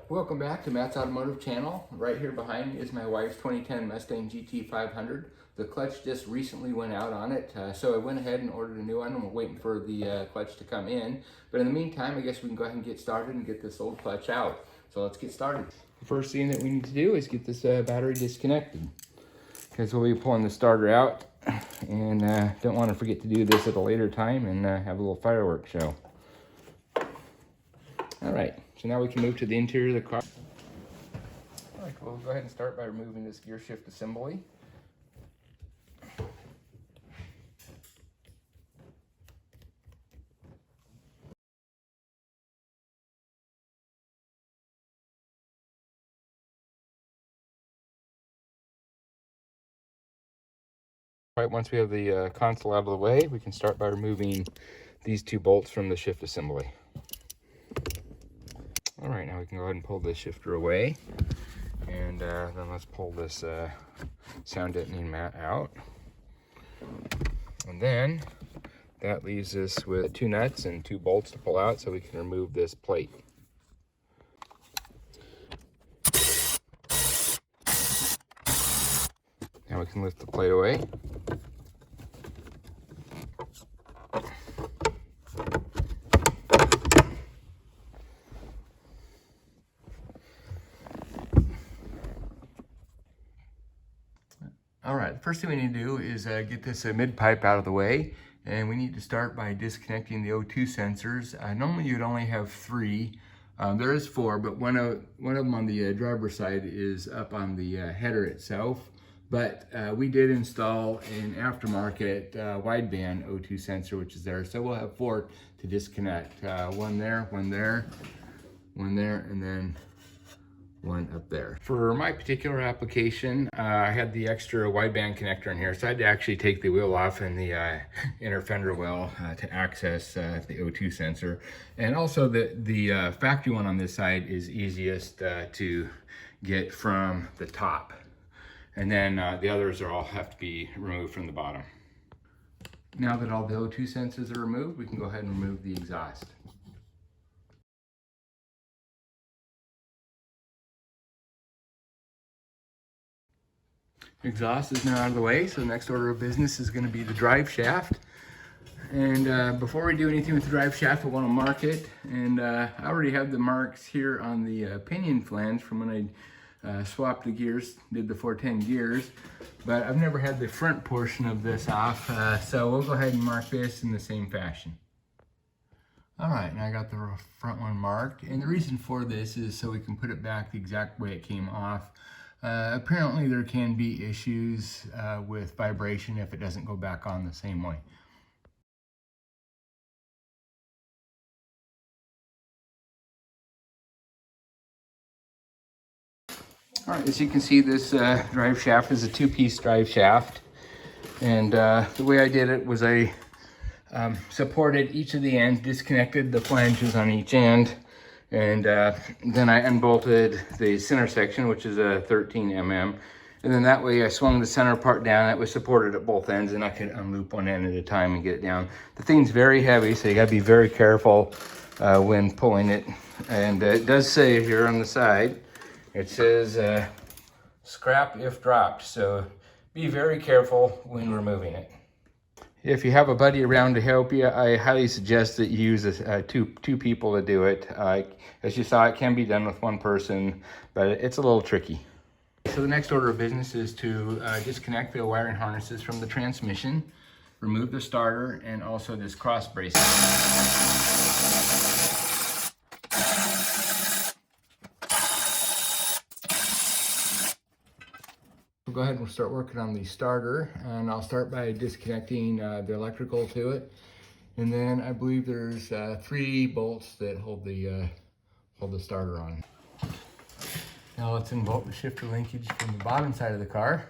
Welcome back to Matt's Automotive Channel. Right here behind me is my wife's 2010 Mustang GT 500. The clutch just recently went out on it, so I went ahead and ordered a new one. I'm waiting for the clutch to come in. But in the meantime, I guess we can go ahead and get started and get this old clutch out. So let's get started. The first thing that we need to do is get this battery disconnected, because we'll be pulling the starter out, and don't want to forget to do this at a later time and have a little fireworks show. All right, so now we can move to the interior of the car. All right, we'll go ahead and start by removing this gear shift assembly. All right, once we have the console out of the way, we can start by removing these two bolts from the shift assembly. All right, now we can go ahead and pull this shifter away, and then let's pull this sound deadening mat out. And then that leaves us with two nuts and two bolts to pull out so we can remove this plate. Now we can lift the plate away. All right, the first thing we need to do is get this mid pipe out of the way, and we need to start by disconnecting the O2 sensors. Normally you'd only have three. There is four, but one of them on the driver's side is up on the header itself. But we did install an aftermarket wideband O2 sensor, which is there. So we'll have four to disconnect. One there, one there, one there, and then one up there. For my particular application, I had the extra wideband connector in here, so I had to actually take the wheel off and the inner fender well to access the O2 sensor. And also the factory one on this side is easiest to get from the top. And then the others are all have to be removed from the bottom. Now that all the O2 sensors are removed, we can go ahead and remove the exhaust. Exhaust is now out of the way, so the next order of business is going to be the drive shaft. And before we do anything with the drive shaft, I want to mark it. And I already have the marks here on the pinion flange from when I swapped the gears, did the 410 gears. But I've never had the front portion of this off, so we'll go ahead and mark this in the same fashion. All right, now I got the front one marked. And the reason for this is so we can put it back the exact way it came off. Apparently there can be issues with vibration if it doesn't go back on the same way. All right, as you can see, this drive shaft is a two-piece drive shaft. And the way I did it was I supported each of the ends, disconnected the flanges on each end, and then I unbolted the center section, which is a 13 mm. And then that way I swung the center part down. It was supported at both ends, and I could unloop one end at a time and get it down. The thing's very heavy, so you gotta be very careful when pulling it. And it does say here on the side, it says scrap if dropped. So be very careful when removing it. If you have a buddy around to help you, I highly suggest that you use two people to do it. As you saw, it can be done with one person, but it's a little tricky. So the next order of business is to disconnect the wiring harnesses from the transmission, remove the starter, and also this cross brace. We'll go ahead and we'll start working on the starter, and I'll start by disconnecting the electrical to it. And then I believe there's 3 bolts that hold the starter on. Now let's unbolt the shifter linkage from the bottom side of the car.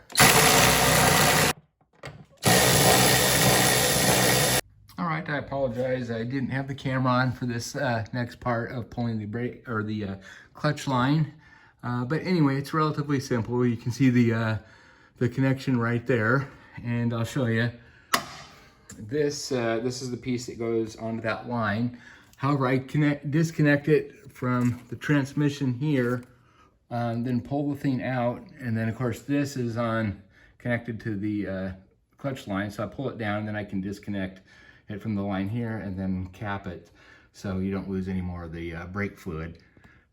All right, I apologize. I didn't have the camera on for this next part of pulling the brake or the clutch line. But anyway, it's relatively simple. You can see the connection right there, and I'll show you. This is the piece that goes onto that line. However, I disconnect it from the transmission here, then pull the thing out, and then of course this is connected to the clutch line, so I pull it down, then I can disconnect it from the line here and then cap it so you don't lose any more of the brake fluid.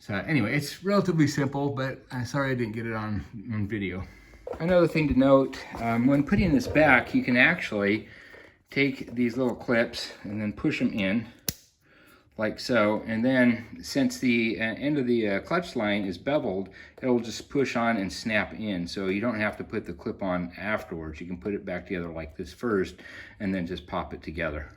So anyway, it's relatively simple, but I'm sorry I didn't get it on video. Another thing to note, when putting this back, you can actually take these little clips and then push them in like so, and then since the end of the clutch line is beveled, it'll just push on and snap in, so you don't have to put the clip on afterwards. You can put it back together like this first and then just pop it together.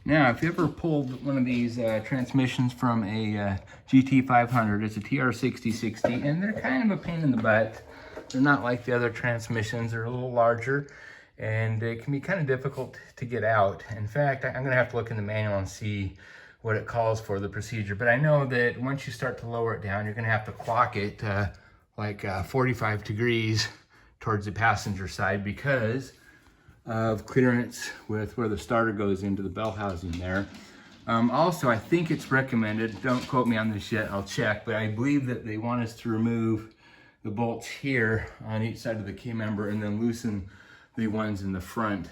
Now, if you ever pulled one of these transmissions from a GT500, it's a TR6060, and they're kind of a pain in the butt. They're not like the other transmissions. They're a little larger, and it can be kind of difficult to get out. In fact, I'm gonna have to look in the manual and see what it calls for the procedure. But I know that once you start to lower it down, you're gonna have to clock it like 45 degrees towards the passenger side because of clearance with where the starter goes into the bell housing there. Also, I think it's recommended, don't quote me on this yet, I'll check, but I believe that they want us to remove the bolts here on each side of the key member and then loosen the ones in the front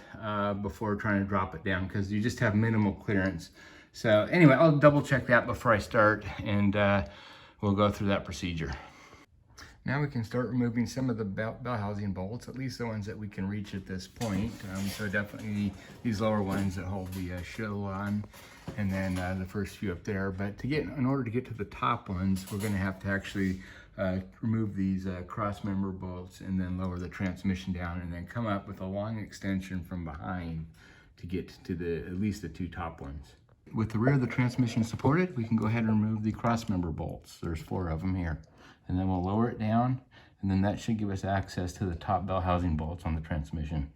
before trying to drop it down, because you just have minimal clearance. So anyway, I'll double check that before I start, and we'll go through that procedure. Now we can start removing some of the bell housing bolts, at least the ones that we can reach at this point. So definitely these lower ones that hold the shuttle on, and then the first few up there. But in order to get to the top ones, we're going to have to actually remove these cross member bolts and then lower the transmission down, and then come up with a long extension from behind to get to at least the two top ones. With the rear of the transmission supported, we can go ahead and remove the cross member bolts. There's 4 of them here. And then we'll lower it down, and then that should give us access to the top bell housing bolts on the transmission.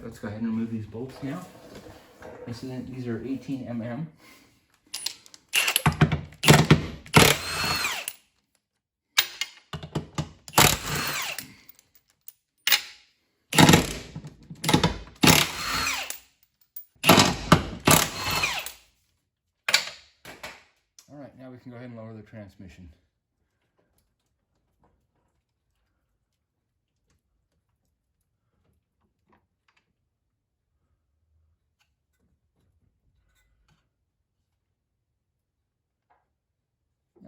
Let's go ahead and remove these bolts now. These are 18 mm. All right, now we can go ahead and lower the transmission.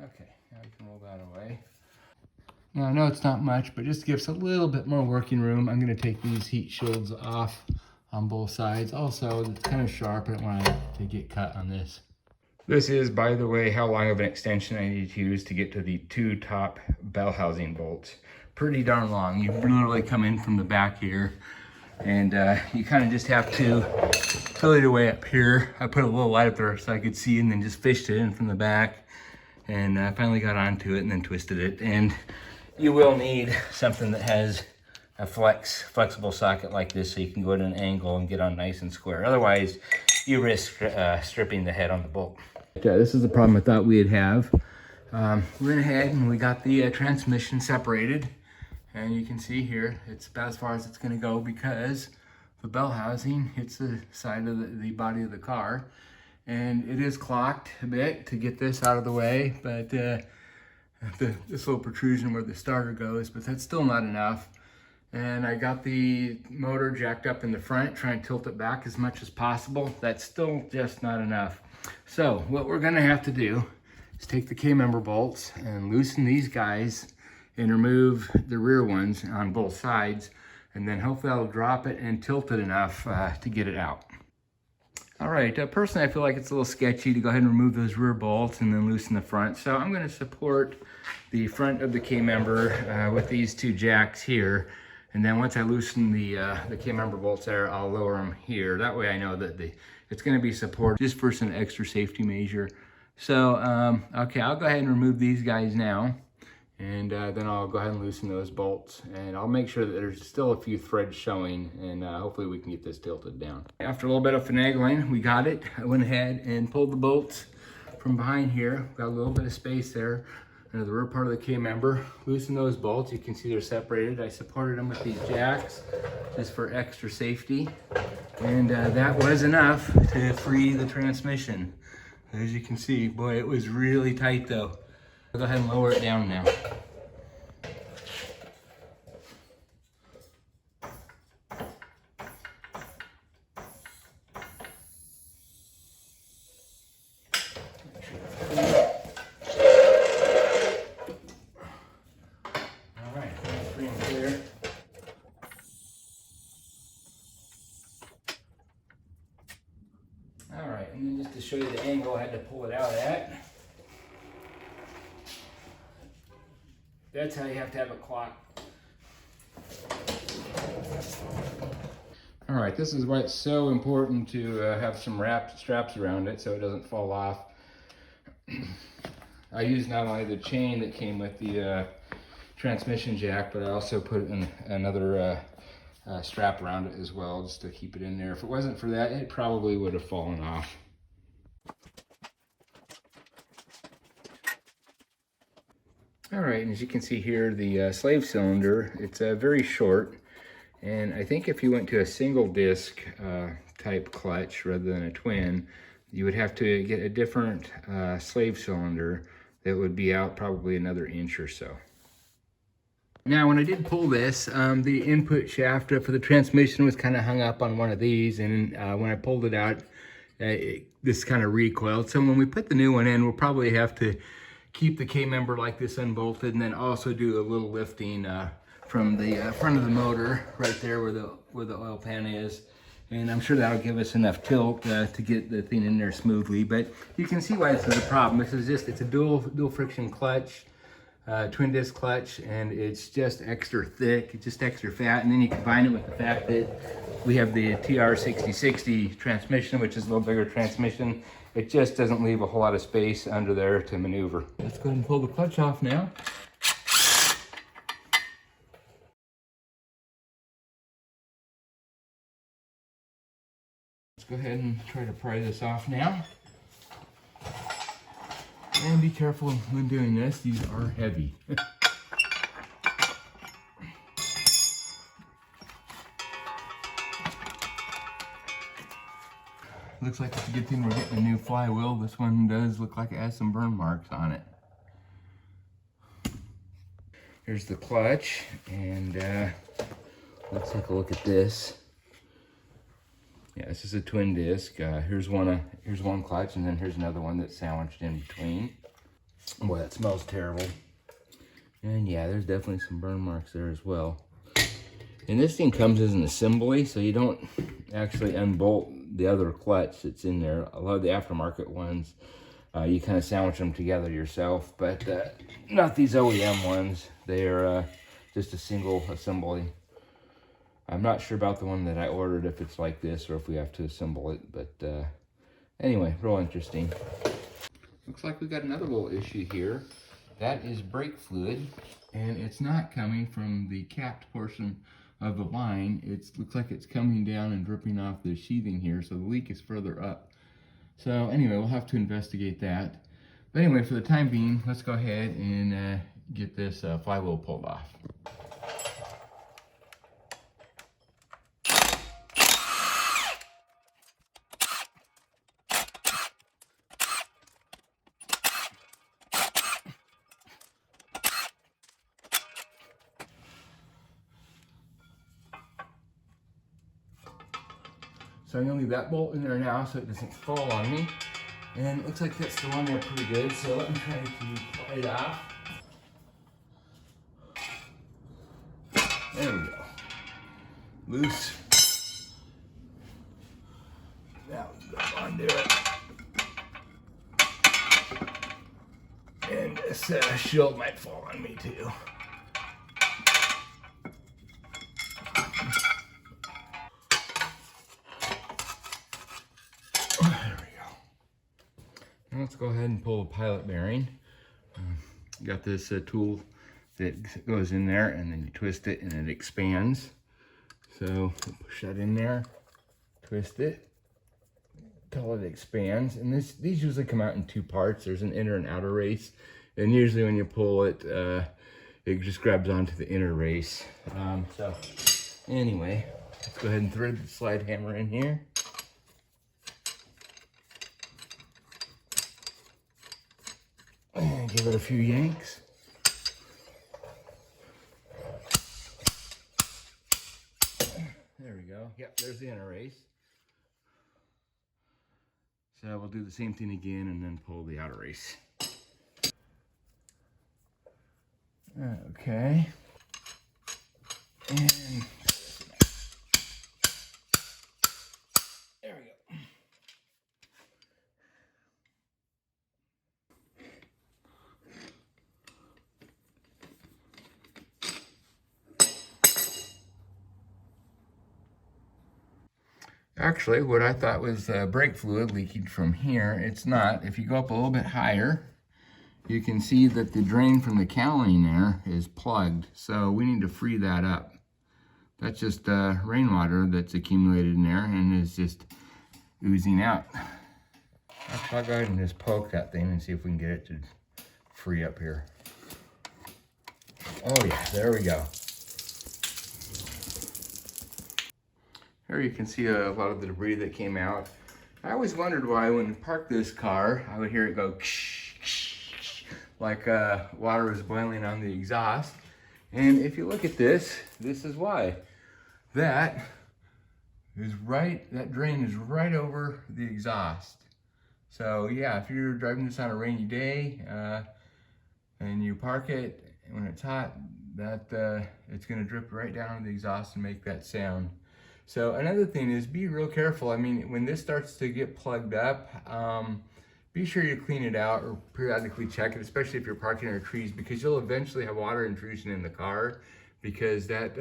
Okay, now we can roll that away. Now I know it's not much, but just to give us a little bit more working room, I'm going to take these heat shields off on both sides. Also, it's kind of sharp. I don't want to get cut on this. This is, by the way, how long of an extension I need to use to get to the 2 top bell housing bolts. Pretty darn long. You literally come in from the back here, and you kind of just have to fill it away up here. I put a little light up there so I could see, and then just fished it in from the back. And I finally got onto it and then twisted it. And you will need something that has a flexible socket like this, so you can go at an angle and get on nice and square. Otherwise, you risk stripping the head on the bolt. This is the problem I thought we'd have. We went ahead and we got the transmission separated. And you can see here, it's about as far as it's going to go because the bell housing hits the side of the body of the car. And it is clocked a bit to get this out of the way, but this little protrusion where the starter goes, but that's still not enough. And I got the motor jacked up in the front, trying to tilt it back as much as possible. That's still just not enough. So what we're gonna have to do is take the K-member bolts and loosen these guys and remove the rear ones on both sides. And then hopefully that'll drop it and tilt it enough to get it out. All right, personally, I feel like it's a little sketchy to go ahead and remove those rear bolts and then loosen the front. So I'm going to support the front of the K-member with these 2 jacks here. And then once I loosen the K-member bolts there, I'll lower them here. That way I know that it's going to be supported just for some extra safety measure. So, okay, I'll go ahead and remove these guys now. And then I'll go ahead and loosen those bolts, and I'll make sure that there's still a few threads showing, and hopefully we can get this tilted down. After a little bit of finagling, we got it. I went ahead and pulled the bolts from behind here. Got a little bit of space there. the rear part of the K-member. Loosen those bolts. You can see they're separated. I supported them with these jacks just for extra safety. And that was enough to free the transmission. As you can see, boy, it was really tight though. I'll go ahead and lower it down now. Alright, and then just to show you the angle I had to pull it out at. That's how you have to have it clocked. Alright, this is why it's so important to have some straps around it so it doesn't fall off. I used not only the chain that came with the transmission jack, but I also put in another strap around it as well, just to keep it in there. If it wasn't for that, it probably would have fallen off. All right, and as you can see here, the slave cylinder, it's very short, and I think if you went to a single disc type clutch rather than a twin, you would have to get a different slave cylinder that would be out probably another inch or so. Now, when I did pull this, the input shaft for the transmission was kind of hung up on one of these, and when I pulled it out, this kind of recoiled. So when we put the new one in, we'll probably have to keep the K-member like this unbolted, and then also do a little lifting from the front of the motor right there where the oil pan is. And I'm sure that'll give us enough tilt to get the thing in there smoothly. But you can see why this is a problem. This is just, it's a dual friction clutch. Twin disc clutch, and it's just extra thick, it's just extra fat, and then you combine it with the fact that we have the TR6060 transmission, which is a little bigger transmission. It just doesn't leave a whole lot of space under there to maneuver. Let's go ahead and pull the clutch off now. Let's go ahead and try to pry this off now. And be careful when doing this, these are heavy. Looks like it's a good thing we're getting a new flywheel. This one does look like it has some burn marks on it. Here's the clutch, and let's take a look at this. Yeah, this is a twin disc. Here's one clutch, and then here's another one that's sandwiched in between. Boy, that smells terrible. And yeah, there's definitely some burn marks there as well. And this thing comes as an assembly, so you don't actually unbolt the other clutch that's in there. A lot of the aftermarket ones, you kind of sandwich them together yourself, but not these OEM ones. They are just a single assembly. I'm not sure about the one that I ordered, if it's like this or if we have to assemble it, but anyway, real interesting. Looks like we got another little issue here. That is brake fluid, and it's not coming from the capped portion of the line. It looks like it's coming down and dripping off the sheathing here, so the leak is further up. So anyway, we'll have to investigate that. But anyway, for the time being, let's go ahead and get this flywheel pulled off. So I'm gonna leave that bolt in there now so it doesn't fall on me. And it looks like that's still on there pretty good, so let me try to pry it off. There we go. Loose. Now we can go undo it. And this shield might fall on me too. Let's go ahead and pull the pilot bearing. Got this tool that goes in there, and then you twist it and it expands. So push that in there, twist it till it expands. And these usually come out in two parts. There's an inner and outer race, And usually when you pull it, it just grabs onto the inner race. So anyway, let's go ahead and thread the slide hammer in here. And give it a few yanks. There we go. Yep, there's the inner race. So we'll do the same thing again and then pull the outer race. Okay. And there we go. Actually, what I thought was brake fluid leaking from here, it's not. If you go up a little bit higher, you can see that the drain from the cowling there is plugged. So we need to free that up. That's just rainwater that's accumulated in there and is just oozing out. I'll go ahead and just poke that thing and see if we can get it to free up here. Oh yeah, there we go. Here you can see a lot of the debris that came out. I always wondered why when I parked this car, I would hear it go ksh, ksh, ksh, like water was boiling on the exhaust. And if you look at this, this is why. That drain is right over the exhaust. So yeah, if you're driving this on a rainy day and you park it when it's hot, it's gonna drip right down the exhaust and make that sound. So another thing is be real careful. I mean, when this starts to get plugged up, be sure you clean it out or periodically check it, especially if you're parking under trees, because you'll eventually have water intrusion in the car, because that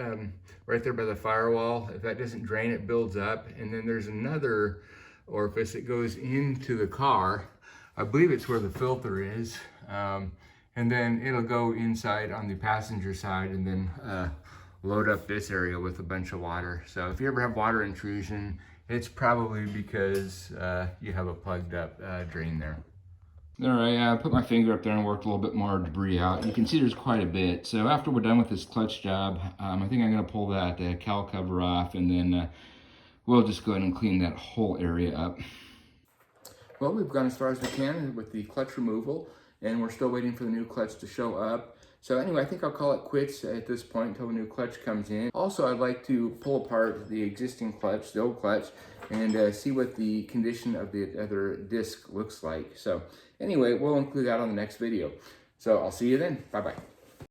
right there by the firewall, if that doesn't drain, it builds up. And then there's another orifice that goes into the car. I believe it's where the filter is. And then it'll go inside on the passenger side and then load up this area with a bunch of water. So if you ever have water intrusion, it's probably because you have a plugged up drain there. All right, I put my finger up there and worked a little bit more debris out. You can see there's quite a bit. So after we're done with this clutch job, I think I'm gonna pull that cowl cover off, and then we'll just go ahead and clean that whole area up. Well, we've gone as far as we can with the clutch removal, and we're still waiting for the new clutch to show up. So anyway, I think I'll call it quits at this point until a new clutch comes in. Also, I'd like to pull apart the existing clutch, the old clutch, and see what the condition of the other disc looks like. So anyway, we'll include that on the next video. So I'll see you then. Bye-bye.